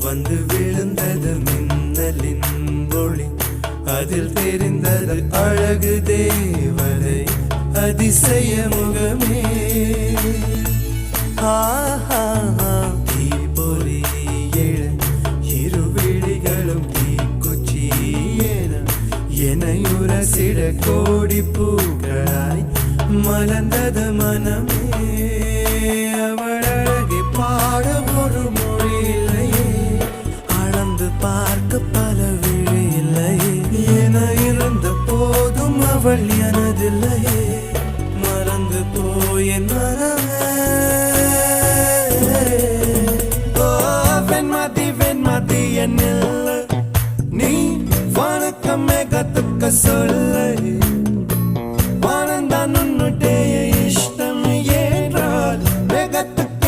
வந்து விழுந்தது மின்னலின் ஒளி அதில் தெரிந்தது அழகு தேவதை அதிசய முகமே தீப்பொறி எழ இருவிழிகளும் தீக்குச்சி எனையுரசிட கோடி பூக்களாய் மலர்ந்தது மனமே அவள் அழகை பாட ஒரு மொழி இல்லையே அளந்து பார்க்க பல விழி இல்லையே என இருந்த போதும் அவள் எனதில்லையே மறந்து போய் என் மனமே வெண்மதி என்னில்லை நீ வணக்கமே கத்துக்க சொல்ல